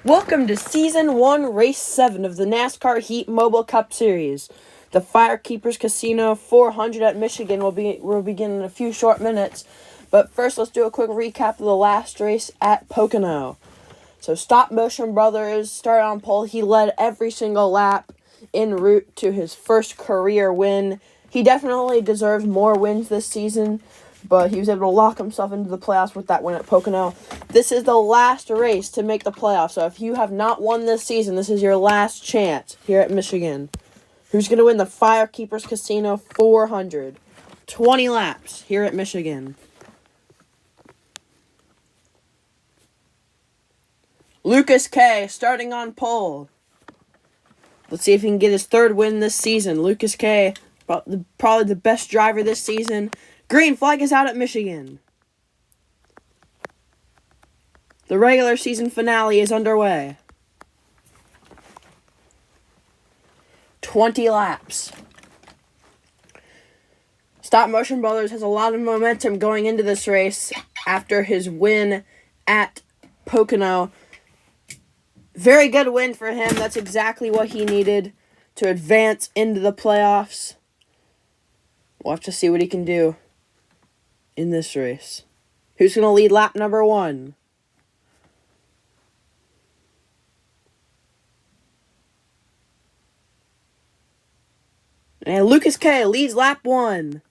Welcome to Season 1, Race 7 of the NASCAR Heat Mobile Cup Series. The Firekeepers Casino 400 at Michigan will begin in a few short minutes. But first, let's do a quick recap of the last race at Pocono. So, Stop Motion Brothers started on pole. He led every single lap en route to his first career win. He definitely deserves more wins this season, but he was able to lock himself into the playoffs with that win at Pocono. This is the last race to make the playoffs, so if you have not won this season, this is your last chance here at Michigan. Who's going to win the Firekeepers Casino 400? 20 laps here at Michigan. Lucas K. starting on pole. Let's see if he can get his third win this season. Lucas K. probably the best driver this season. Green flag is out at Michigan. The regular season finale is underway. 20 laps. Stop Motion Brothers has a lot of momentum going into this race after his win at Pocono. Very good win for him. That's exactly what he needed to advance into the playoffs. We'll have to see what he can do in this race. Who's going to lead lap number 1? And Lucas K. leads lap 1.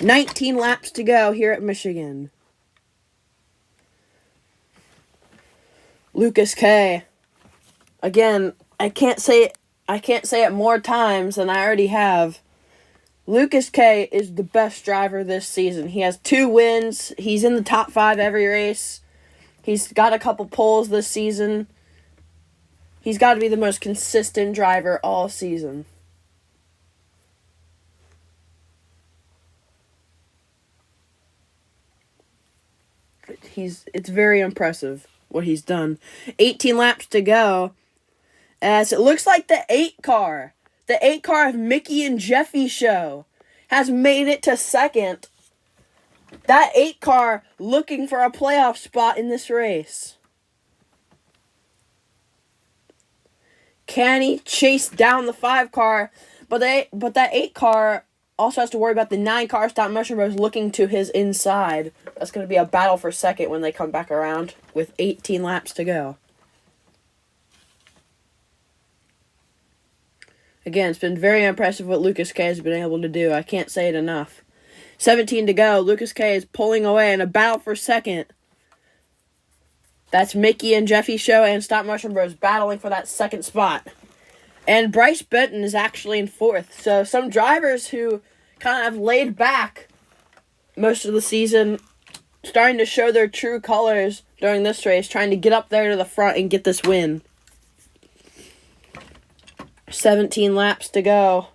19 laps to go here at Michigan. Lucas K. Again, I can't say it more times than I already have. Lucas K. is the best driver this season. He has 2 wins. He's in the top 5 every race. He's got a couple poles this season. He's got to be the most consistent driver all season. It's very impressive what he's done. 18 laps to go. As it looks like the 8 car of Mickey and Jeffy show has made it to second. That 8 car looking for a playoff spot in this race. Can he chase down the 5 car? But that 8 car also has to worry about the 9 car Stop Motion Bros looking to his inside. That's going to be a battle for second when they come back around with 18 laps to go. Again, it's been very impressive what Lucas K. has been able to do. I can't say it enough. 17 to go. Lucas K. is pulling away in a battle for second. That's Mickey and Jeffy Show and Stop Motion Bros battling for that second spot. And Bryce Benton is actually in 4th. So some drivers who kind of laid back most of the season starting to show their true colors during this race, trying to get up there to the front and get this win. 17 laps to go.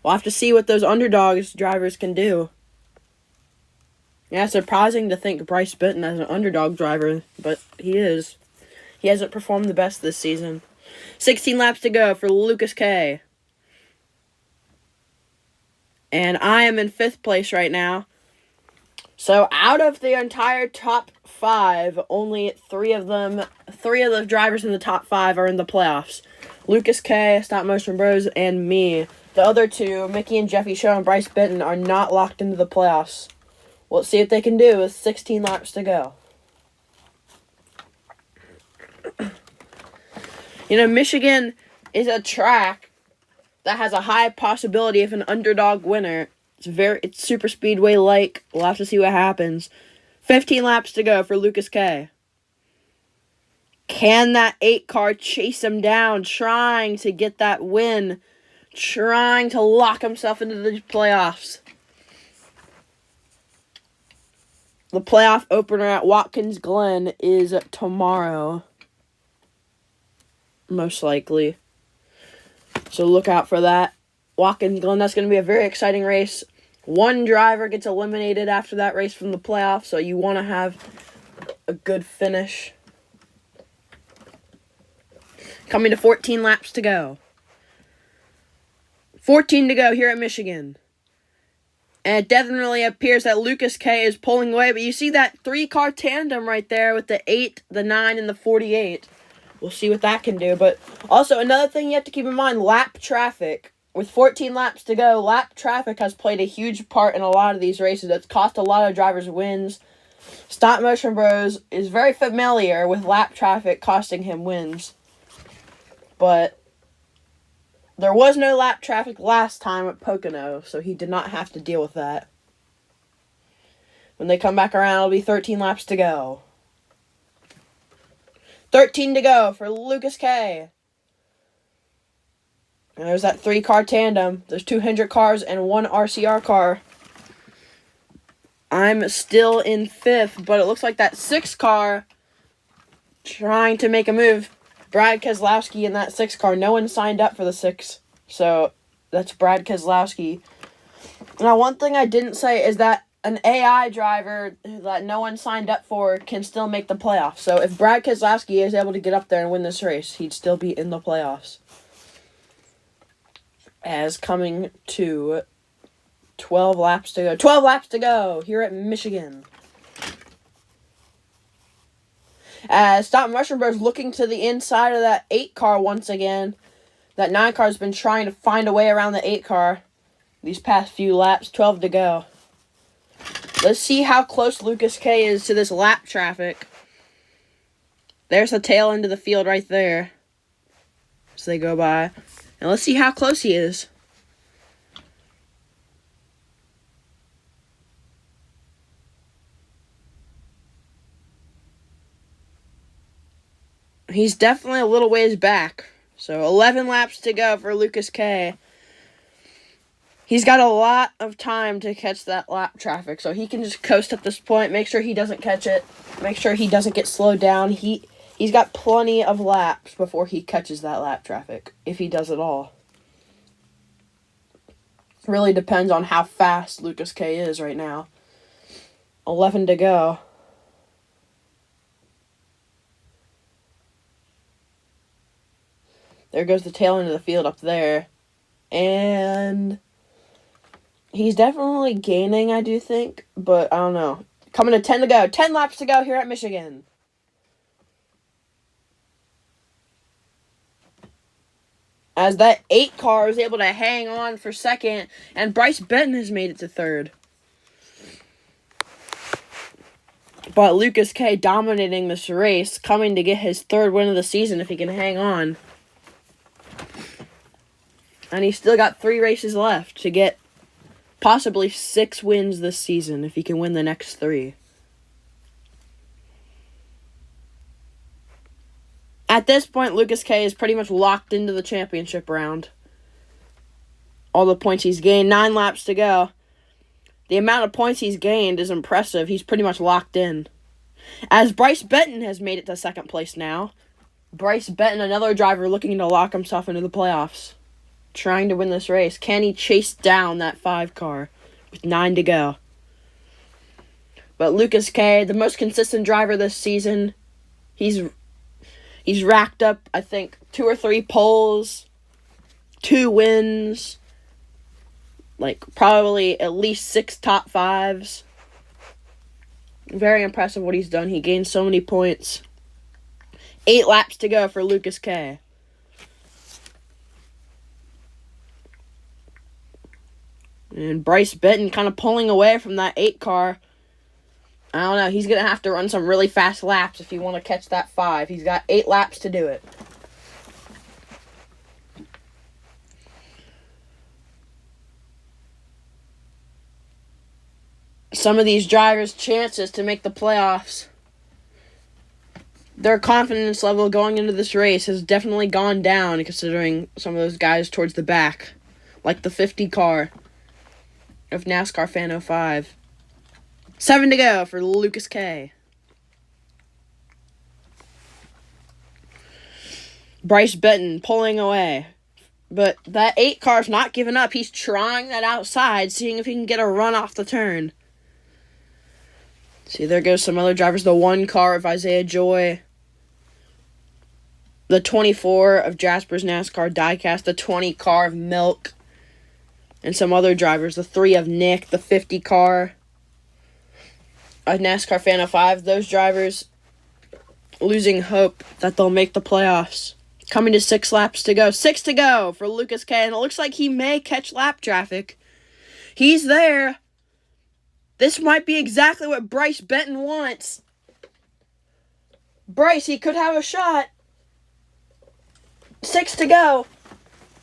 We'll have to see what those underdogs drivers can do. Yeah, it's surprising to think Bryce Benton as an underdog driver, but he is. He hasn't performed the best this season. 16 laps to go for Lucas K. And I am in 5th place right now. So out of the entire top 5, only 3 of the drivers in the top 5 are in the playoffs. Lucas K, Stop Motion Bros, and me. The other 2, Mickey and Jeffy Show and Bryce Benton, are not locked into the playoffs. We'll see what they can do with 16 laps to go. Michigan is a track that has a high possibility of an underdog winner. It's super speedway-like. We'll have to see what happens. 15 laps to go for Lucas K. Can that 8 car chase him down, trying to get that win, trying to lock himself into the playoffs? The playoff opener at Watkins Glen is tomorrow, most likely. So look out for that. Watkins Glen, that's going to be a very exciting race. 1 driver gets eliminated after that race from the playoffs, so you want to have a good finish. Coming to 14 laps to go. 14 to go here at Michigan. And it definitely appears that Lucas K is pulling away. But you see that 3-car tandem right there with the 8, the 9, and the 48. We'll see what that can do. But also, another thing you have to keep in mind, lap traffic. With 14 laps to go, lap traffic has played a huge part in a lot of these races. It's cost a lot of drivers wins. Stop Motion Bros is very familiar with lap traffic costing him wins. But there was no lap traffic last time at Pocono, so he did not have to deal with that. When they come back around, it'll be 13 laps to go. 13 to go for Lucas K. And there's that 3-car tandem. There's 2 Hendrick cars and 1 RCR car. I'm still in 5th, but it looks like that 6 car trying to make a move. Brad Keselowski in that 6 car. No one signed up for the 6. So that's Brad Keselowski. Now, one thing I didn't say is that an AI driver that no one signed up for can still make the playoffs. So if Brad Keselowski is able to get up there and win this race, he'd still be in the playoffs. As coming to 12 laps to go. 12 laps to go here at Michigan. As Stop Motion Bros looking to the inside of that 8 car once again. That 9 car has been trying to find a way around the 8 car these past few laps. 12 to go. Let's see how close Lucas K is to this lap traffic. There's the tail end of the field right there as they go by. And let's see how close he is. He's definitely a little ways back. So 11 laps to go for Lucas K. He's got a lot of time to catch that lap traffic. So he can just coast at this point. Make sure he doesn't catch it. Make sure he doesn't get slowed down. He's got plenty of laps before he catches that lap traffic, if he does at all. It really depends on how fast Lucas K is right now. 11 to go. There goes the tail end of the field up there. And he's definitely gaining, I do think. But I don't know. Coming to 10 to go. 10 laps to go here at Michigan. As that 8 car is able to hang on for second. And Bryce Benton has made it to 3rd. But Lucas K dominating this race. Coming to get his 3rd win of the season if he can hang on. And he's still got 3 races left to get possibly 6 wins this season if he can win the next 3. At this point, Lucas K is pretty much locked into the championship round. All the points he's gained, 9 laps to go. The amount of points he's gained is impressive. He's pretty much locked in. As Bryce Benton has made it to 2nd place now. Bryce Benton, another driver looking to lock himself into the playoffs. Trying to win this race. Can he chase down that 5 car with 9 to go? But Lucas K, the most consistent driver this season, he's racked up, I think, 2 or 3 poles, 2 wins, like probably at least 6 top 5s. Very impressive what he's done. He gained so many points. 8 laps to go for Lucas K. And Bryce Benton kind of pulling away from that 8 car. I don't know. He's going to have to run some really fast laps if you want to catch that 5. He's got 8 laps to do it. Some of these drivers' chances to make the playoffs, their confidence level going into this race has definitely gone down considering some of those guys towards the back, like the 50 car of NASCAR Fan 05. 7 to go for Lucas K. Bryce Benton pulling away. But that 8 car's not giving up. He's trying that outside, seeing if he can get a run off the turn. See, there goes some other drivers. The 1 car of Isaiah Joy. The 24 of Jasper's NASCAR Diecast. The 20 car of Milk. and some other drivers. The 3 of Nick, the 50 car, a NASCAR fan of 5. Those drivers losing hope that they'll make the playoffs. Coming to 6 laps to go. 6 to go for Lucas K. And it looks like he may catch lap traffic. He's there. This might be exactly what Bryce Benton wants. Bryce, he could have a shot. 6 to go.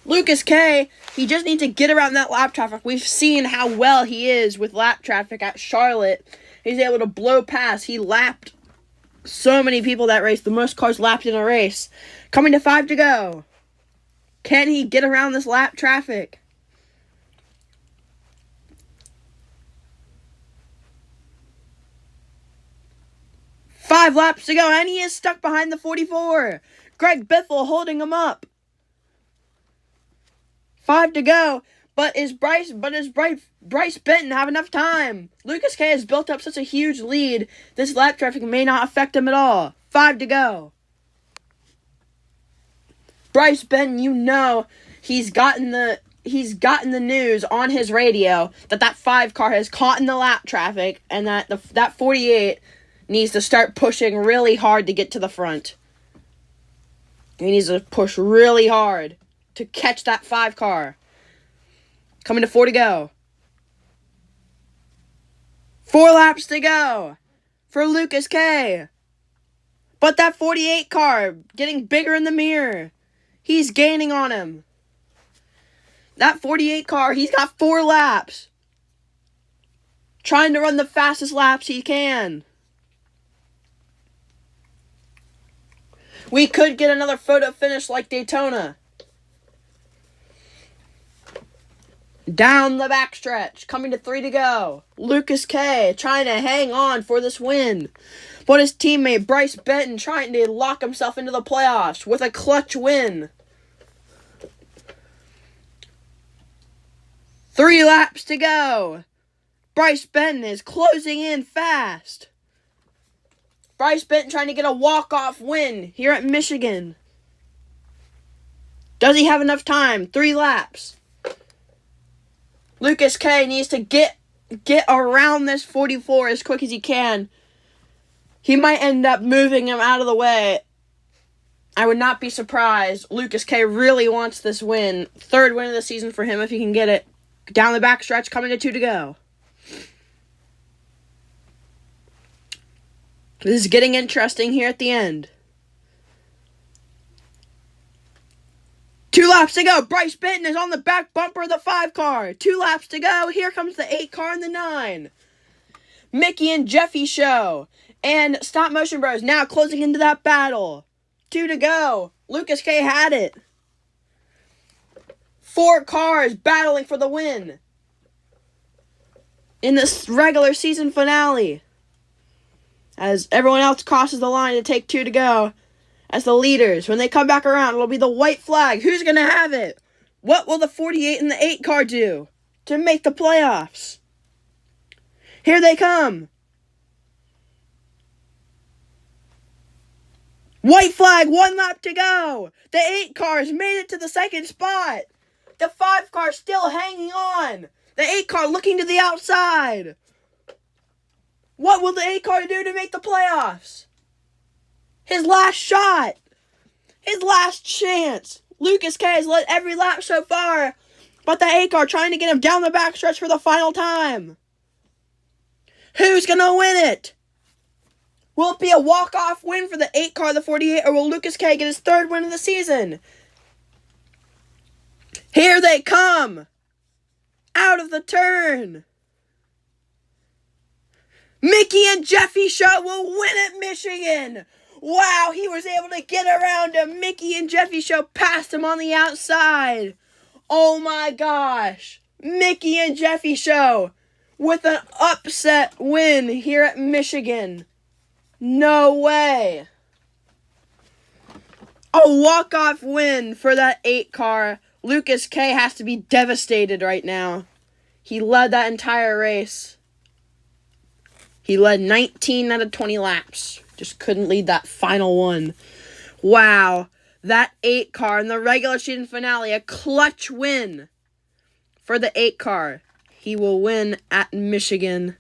Lucas K, he just needs to get around that lap traffic. We've seen how well he is with lap traffic at Charlotte. He's able to blow past. He lapped so many people that race. The most cars lapped in a race. Coming to 5 to go. Can he get around this lap traffic? Five laps to go, and he is stuck behind the 44. Greg Biffle holding him up. 5 to go. But does Bryce Benton have enough time? Lucas K has built up such a huge lead. This lap traffic may not affect him at all. 5 to go. Bryce Benton, you know, he's gotten the news on his radio that 5 car has caught in the lap traffic, and that 48 needs to start pushing really hard to get to the front. He needs to push really hard to catch that 5 car. Coming to 4 to go. 4 laps to go for Lucas K. But that 48 car getting bigger in the mirror. He's gaining on him. That 48 car, he's got 4 laps. Trying to run the fastest laps he can. We could get another photo finish like Daytona. Down the backstretch, coming to 3 to go. Lucas K trying to hang on for this win. But his teammate Bryce Benton trying to lock himself into the playoffs with a clutch win. 3 laps to go. Bryce Benton is closing in fast. Bryce Benton trying to get a walk-off win here at Michigan. Does he have enough time? 3 laps. Lucas K needs to get around this 44 as quick as he can. He might end up moving him out of the way. I would not be surprised. Lucas K really wants this win. 3rd win of the season for him if he can get it. Down the backstretch, coming to 2 to go. This is getting interesting here at the end. 2 laps to go. Bryce Benton is on the back bumper of the 5 car. 2 laps to go. Here comes the 8 car and the 9. Mickey and Jeffy show. And Stop Motion Bros now closing into that battle. 2 to go. Lucas K had it. 4 cars battling for the win in this regular season finale. As everyone else crosses the line to take 2 to go. As the leaders, when they come back around, it'll be the white flag. Who's going to have it? What will the 48 and the 8 car do to make the playoffs? Here they come. White flag, 1 lap to go. The 8 cars made it to the 2nd spot. The 5 car still hanging on. The 8 car looking to the outside. What will the 8 car do to make the playoffs? His last shot. His last chance. Lucas K has led every lap so far. But the 8 car trying to get him down the backstretch for the final time. Who's going to win it? Will it be a walk-off win for the 8 car, the 48, or will Lucas K get his 3rd win of the season? Here they come. Out of the turn. Mickey and Jeffy Show will win at Michigan. Wow, he was able to get around him. Mickey and Jeffy Show passed him on the outside. Oh my gosh. Mickey and Jeffy Show with an upset win here at Michigan. No way. A walk-off win for that 8 car. Lucas K has to be devastated right now. He led that entire race. He led 19 out of 20 laps. Just couldn't lead that final one. Wow. That 8 car in the regular season finale, a clutch win for the 8 car. He will win at Michigan.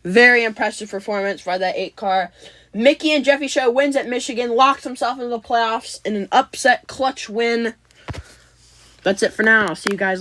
Very impressive performance by that 8 car. Mickey and Jeffy Show wins at Michigan, locks himself into the playoffs in an upset clutch win. That's it for now. I'll see you guys